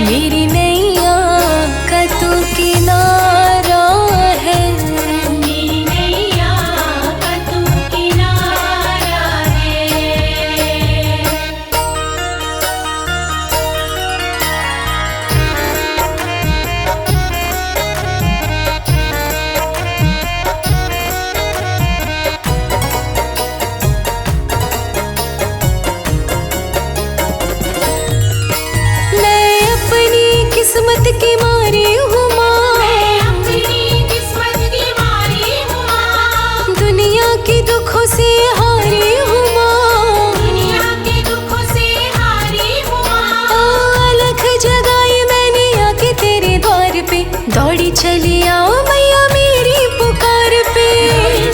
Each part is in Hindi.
मेरी नैया का तू किनारा है, मेरी नैया का तू किनारा है। किस्मत की मारी हूँ माँ, मैं अपनी किस्मत की मारी हूँ माँ। दुनिया के दुखों से हारी हूँ माँ, दुनिया के दुखों से हारी हूँ माँ। अलख जगाई मैंने आके तेरे द्वार पे, दौड़ी चली आओ मैया मेरी पुकार पे,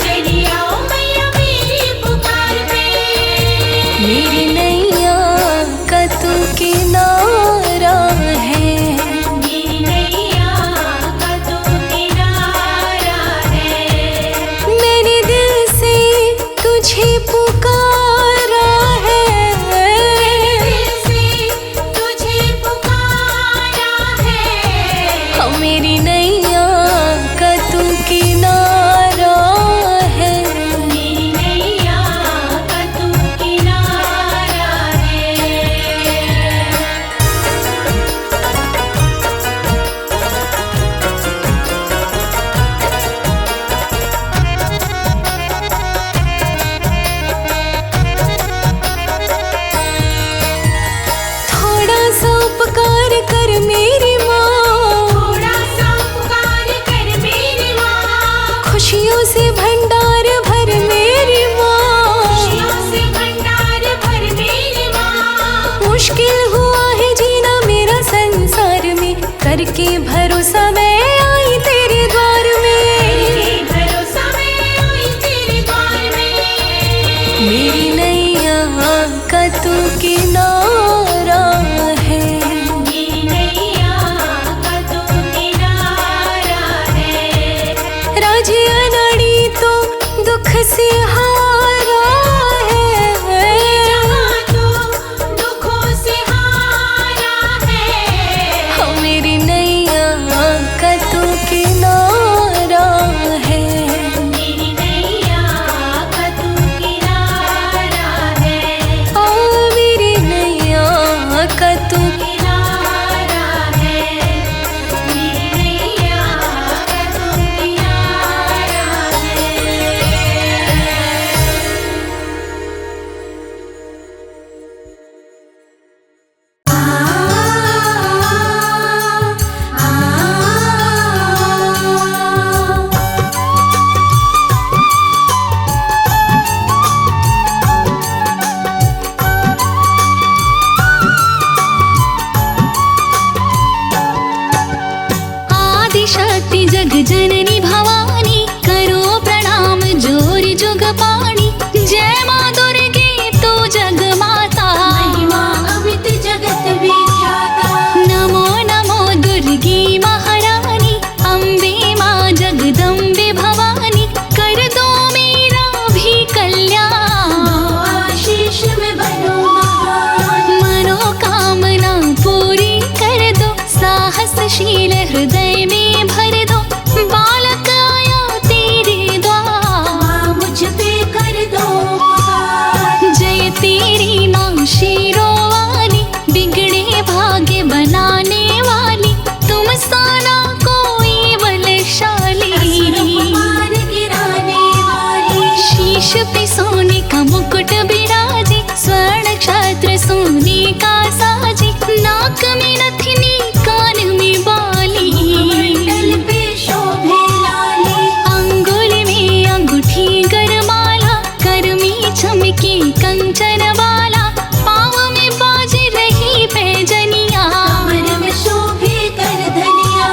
चली आओ मैया मेरी पुकार पे। मेरी नैया का तू किनारा है, मेरी नैया का तू किनारा है। मैंने दिल से तुझे पुकारा है, दिल से तुझे पुकारा है। हाँ मेरी नैया का तू किनारा है, मेरी नैया का तू किनारा है। थोड़ा सा उपकार कर मेरी माँ, थोड़ा सा उपकार कर मेरी माँ। खुशियों से भंडार भर मेरी माँ, खुशियों से भंडार भर मेरी माँ। मुश्किल हुआ है जीना मेरा संसार में, करके भरोसा मैं आई तेरे द्वार में, भरोसा में आई तेरे द्वार में। मेरी नैया का तू किनारा है, मेरी नैया का तू किनारा है। राजी अनाड़ी तो दुख से हारा है, जहाँ तो दुखों से हारा है। हाँ मेरी नैया का तू किनारा है, मेरी नैया का तू किनारा है। आ मेरी नैया का तू किनारा है। मेरी नैया का तू किनारा है। आदिशक्ति जग जननी भवानी, करो प्रणाम जोर जुग पाणी। जय माँ दुर्गे तू जग माता, महिमा अमित जगत विख्याता। नमो नमो दुर्गे महारानी, अम्बे माँ जगदम्बे भवानी। कर दो मेरा भी कल्याण, आशीष में बनो महान। मनोकामना पूरी कर दो, साहसशील हृदय में भर दो। बालक आया तेरे द्वार, माँ मुझ पे कर दो उपकार। जय तेरी माँ शेरों वाली, बिगड़े भाग्य बनाने वाली। तुम साना कोई बलशाली, असुर मार गिराने वाली। शीश पे सोने का मुकुट बिराजे, स्वर्ण क्षत्र सोने का साजे। नाक में नथनी कान में बाली, मंडल पे शोभे लाली। अंगुली में अंगूठी गरमाला, कर में चमके कंचन वाला। पाँव में बाज रही पैजनिया, कमर में शोभे कर धनिया।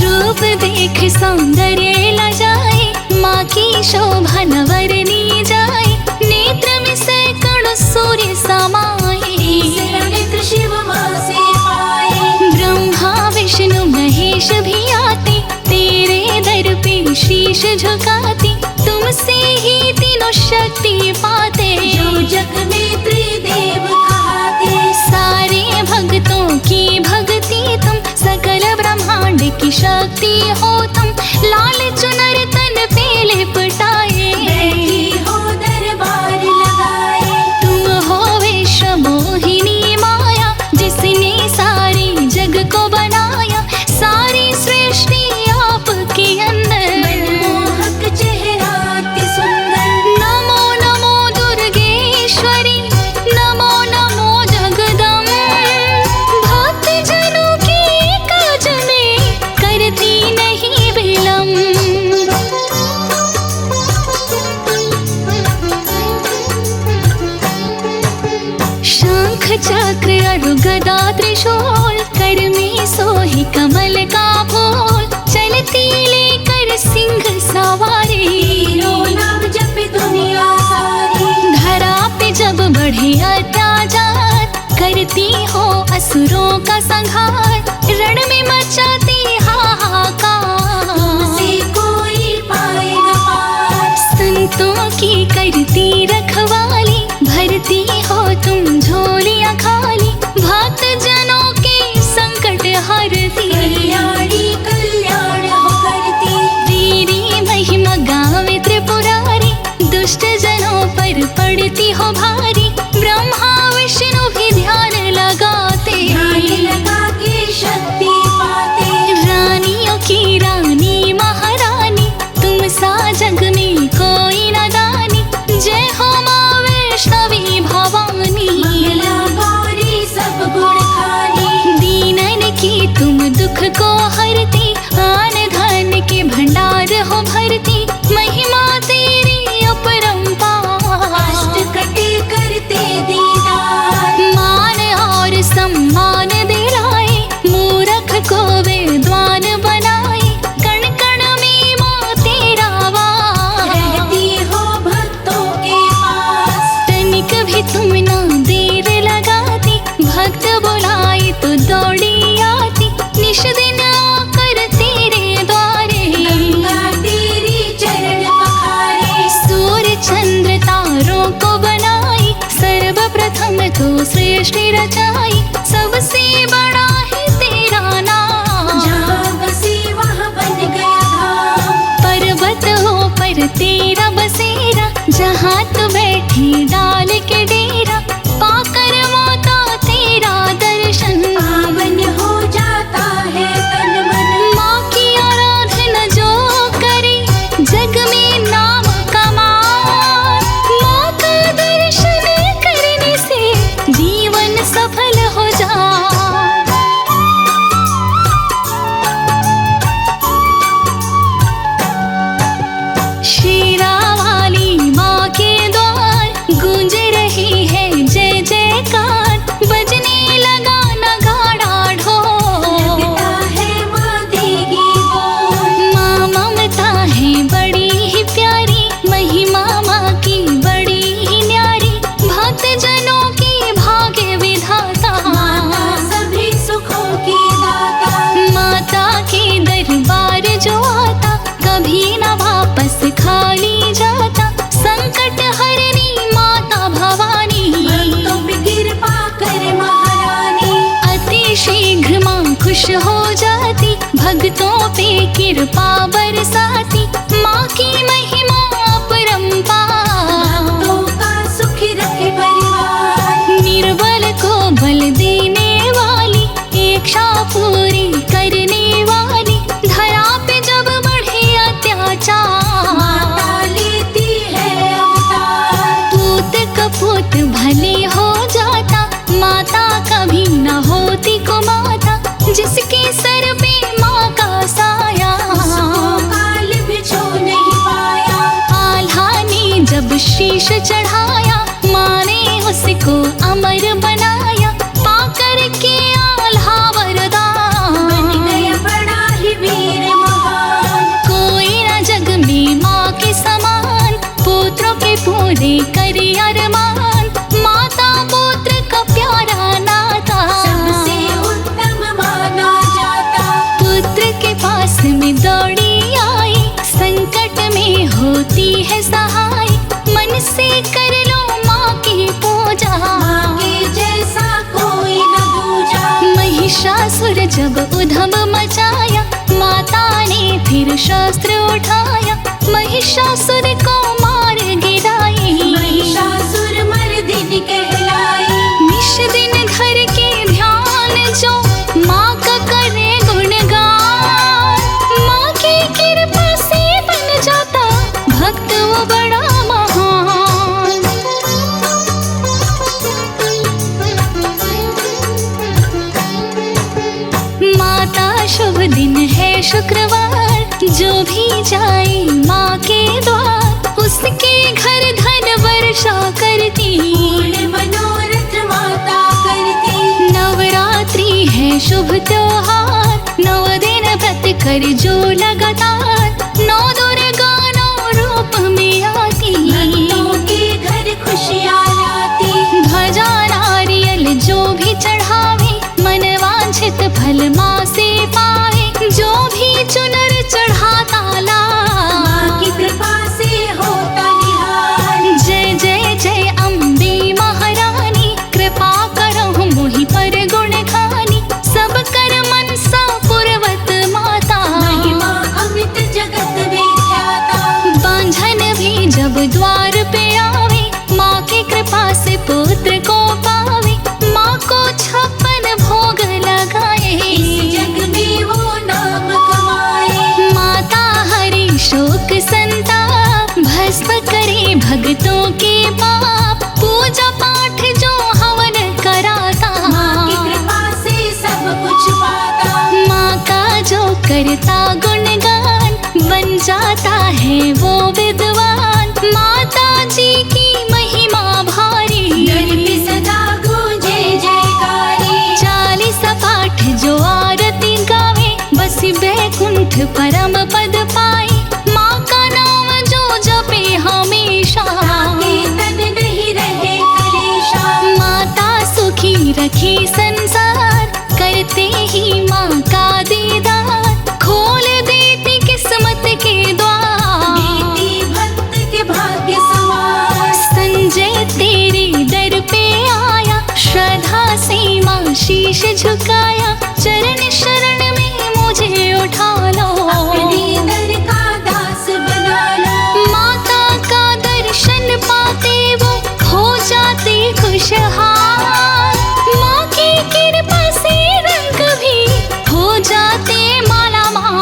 रूप देख सौंदर्य लजाए, माँ की शोभा न वर्णी जाए। नेत्र में सैकड़ों सूर्य समाए, नेत्र शिव माँ से पाए। ब्रह्मा विष्णु महेश भी आते, तेरे दर पे शीश झुकाते। तुमसे ही तीनों शक्ति पाते, जो जग में त्रिदेव कहाते। सारे भक्तों की भक्ति चक्र और गदा त्रिशूल, कर में सोही कमल का फूल, चलती लेकर सिंह सवारी, तीनों नाम जपे दुनिया सारी। धरा पे जब बढ़े अत्याचार, करती हो असुरों का संहार, रण में मचाती हाहाकार, तुमसे कोई पाए न पार। संतों की करती रखवाली, भरती हो तुम झोलियां खाली, भक्त जनों के संकट हरती, कल्याणी कल्याण हो करती। तेरी महिमा गावे त्रिपुरारी, दुष्ट जनों पर पड़ती हो भारी, ब्रह्मा विष्णु भी ध्यान लगाते, ध्यान लगा के शक्ति पाते। रानियों की रानी महारानी, तुम सा जग में कोई न दानी, जय हो माँ वैष्णवी भवानी, मंगला गौरी सब गुण खानी। दीनन की तुम दुख को हरती, आन धन के भंडार हो भरती, महिमा तेरी अपरंपार, अष्ट कटे करते दीदार। मान और सम्मान दिलाए, मूरख को विद्वान बनाए, कण कण में माँ तेरा वास, रहती हो भक्तों के पास। तनिक भी तुम ना देर लगाती, भक्त बुलाए तो दौड़ी आती, निश दिन आकर तेरे द्वारे, गंगा तेरी चरण पखारे। सूर्य चंद्र तारों को बनाई, सर्वप्रथम तो सृष्टि रचाई, सबसे बड़ा है तेरा नाम, जहाँ बसे वहाँ बन गया धाम। पर्वत हो पर तेरा बसेरा, जहाँ तू बैठी डाल के डेरा, पाकर माता तेरा दर्शन, पावन हो जाता है तन मन। माँ की आराधना जो करे, जग में नाम कमाए, माँ का दर्शन करने से जीवन सफल हो जाए। शेरा वाली माँ के द्वार, गूंज रही है जय जयकार, बजने लगा नगाड़ा ढोल, लगता है माँ देगी बोल। माँ ममता है बड़ी ही प्यारी, महिमा माँ की बड़ी ही न्यारी, भक्त जनों की भाग्य विधाता, माता सभी सुखों की दाता। माता के दरबार जो आता, कभी न वापस खाली जाता, संकट हरनी माता भवानी, भक्तों पे कृपा कर महारानी। अति शीघ्र माँ खुश हो जाती, भक्तों पे कृपा बरसाती, माँ की महिमा अपरंपार, भक्तों का सुख रखे परिवार। निर्बल को बल देने वाली, इच्छा पूरी करने वाली, धरा पे जब बढ़े अत्याचार, माता लेती है अवतार। पूत कपूत भले हो जाता, माता कभी न होती को माता, जिसके सर पे माँ का साया, उसको काल भी छू नहीं पाया। आल्हा ने जब शीश चढ़ाया, माँ ने उसको अमर बनाया, पाकर के आल्हा वरदान, बन गया बड़ा ही वीर महान। कोई न जग में माँ के समान, पुत्रों के पूरे करे अरमान, माता पुत्र का प्यारा नाता, सबसे उत्तम माना जाता। पुत्र के पास में दौड़ी आई, संकट में होती है सहाय, मन से कर लो माँ की पूजा, माँ के जैसा कोई न दूजा। महिषासुर जब उधम मचाया, माता ने फिर शस्त्र उठाया, महिषासुर को मार गिराई, महिषासुर मर्दिनी कहलाई। निश दिन धर के ध्यान जो माँ का करे गुणगान, माँ की कृपा से बन जाता भक्त वो बड़ा महान। माता शुभ दिन है शुक्रवार, जो भी जाए माँ के द्वार, उसके घर धन वर्षा करती, पूर्ण मनोरथ माता करे। शुभ त्योहार 9 दिन व्रत कर जो लगातार 9 दुर्गा 9 रूप में आती भक्तों के घर खुशियाँ लाती। ध्वजा नारियल जो भी चढ़ावे मन वांछित फल माँ से पावे जो भी चुनर चढ़ाता माँ की कृपा से होता निहाल। जय जय जय अम्बे महारानी कृपा करहु मोहि पर गुण खानी सब कर मनसा पुरवत माता महिमा अमित जगत विख्याता। बांझन भी जब द्वार पे आवे माँ की कृपा से पुत्र को पावे माँ को 56 भोग लगाए इस जग में वो नाम कमाए। माता हरि शोक संताप भस्म करे भक्तों के पाप पूजा पाठ जो हवन कराता माँ की कृपा से सब कुछ पाता। माँ का जो करता गुणगान बन जाता है वो विद्वान माता जी की महिमा भारी घर पे सदा गूंजे जयकारी। 40 पाठ जो आरती गावे बस बैकुंठ परम पद पाए माँ का नाम जो जपे हमेशा ताके तन नहीं रहे कलेशा। माता सुखी रखे संसार करते ही माँ का दीदार खोल देती किस्मत के द्वार देती भक्त के भाग्य सवार। संजय तेरे दर पे आया श्रद्धा से माँ शीश झुकाया चरण शरण में मुझे उठा लो अपने दर का दास बना लो। माता का दर्शन पाते वो हो जाते खुशहाल माँ की कृपा से रंग भी हो जाते माला माल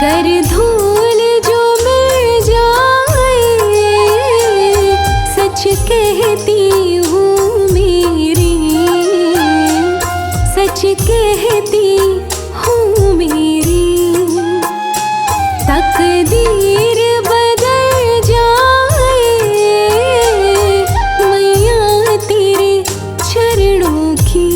कर धूल जो मिल जाए, सच कहती हूँ मेरी, सच कहती हूँ मेरी। तकदीर बदल जाए मैया तेरे चरणों की।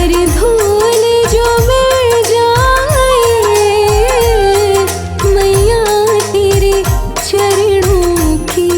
गर धूल जो मिल जाए मैया तेरे चरणों की।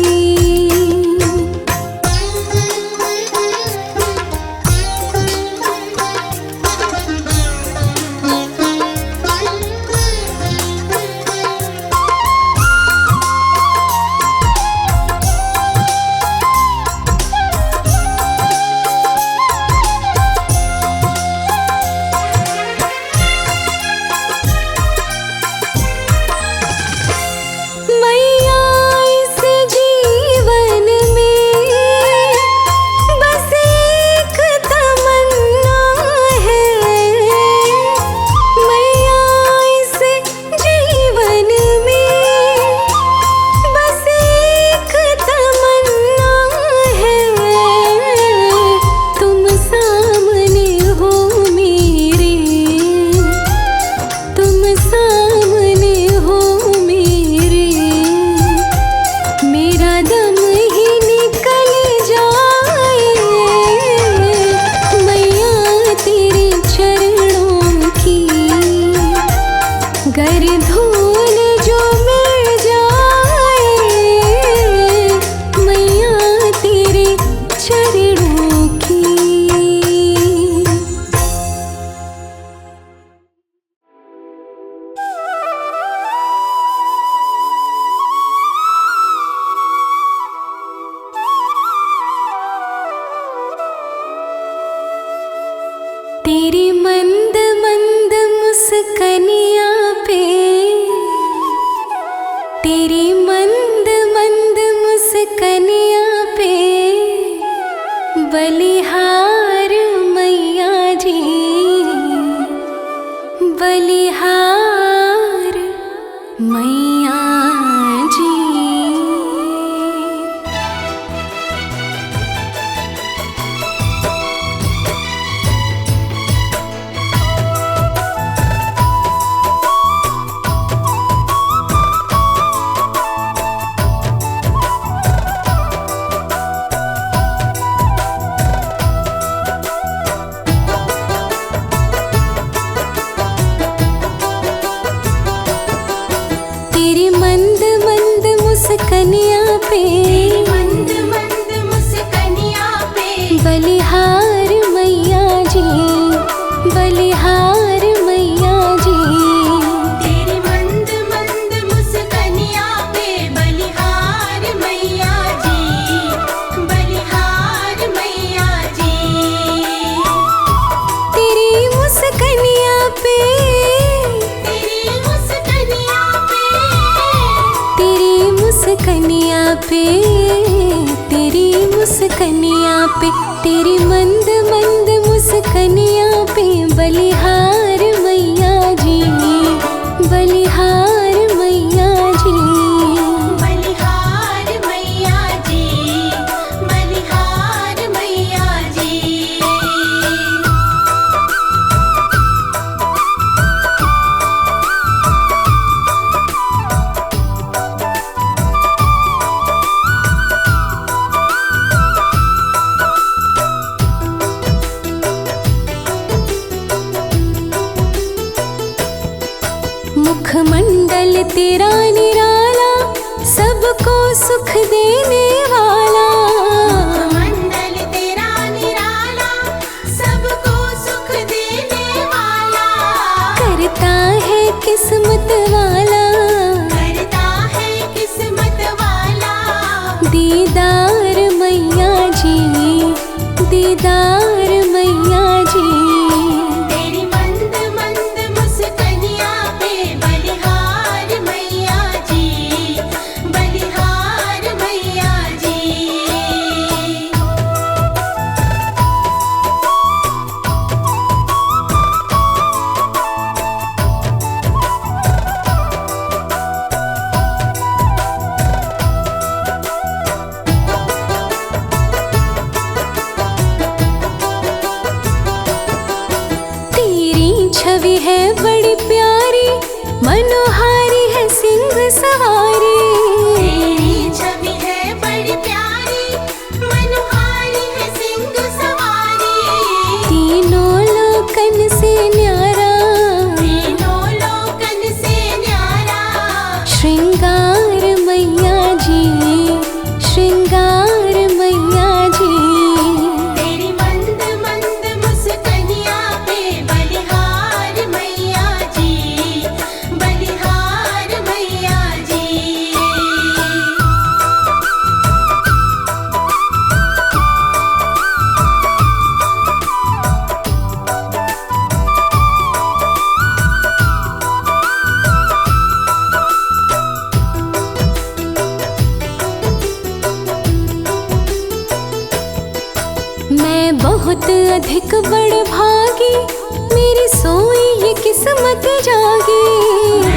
गर धूल जो मिल जाए मैया तेरे चरणों की। तेरी मंद मंद मुस्कनिया पे, तेरी मंद मंद मुस्कनिया पे बलिहार मैया जी, बलिहार मैया जी। तेरी मंद मंद मुस्कनिया पे, मंद मंद मुस्कनिया पे बलिहार मैया जी, बलिहार मैया जी। तेरी मंद मंद मुस्कनिया पे बलिहार मैया जी, बलिहार मैया जी। तेरी मुस्कनिया पे, तेरी मुस्कनिया पे, तेरी मुस्कनिया पे, तेरी मुस्कनिया पे, तेरी मंद मंद मुस्कनिया पे बलिहार मैया जी, बलिहार मैया जी। बलिहार मैया जी, बलिहार मैया जी। मुखमंडल तेरा निराला, सबको सुख देने वाला। मंडल तेरा निराला, सबको सुख देने वाला। करता है किस्मत वाला, करता है किस्मत वाला। दीदार मैया जी, दीदार मैया जी। तेरी मंद मंद मुस्कनिया पे बलिहार मैया जी, बलिहार मैया जी। छवि है बड़ी प्यारी, मनोहारी है सिंह सवारी। तेरी छवि है बड़ी प्यारी, मनोहारी है सिंह सवारी। तीनों लोग अधिक बड़ भागी, मेरी सोई ये किस्मत जागी।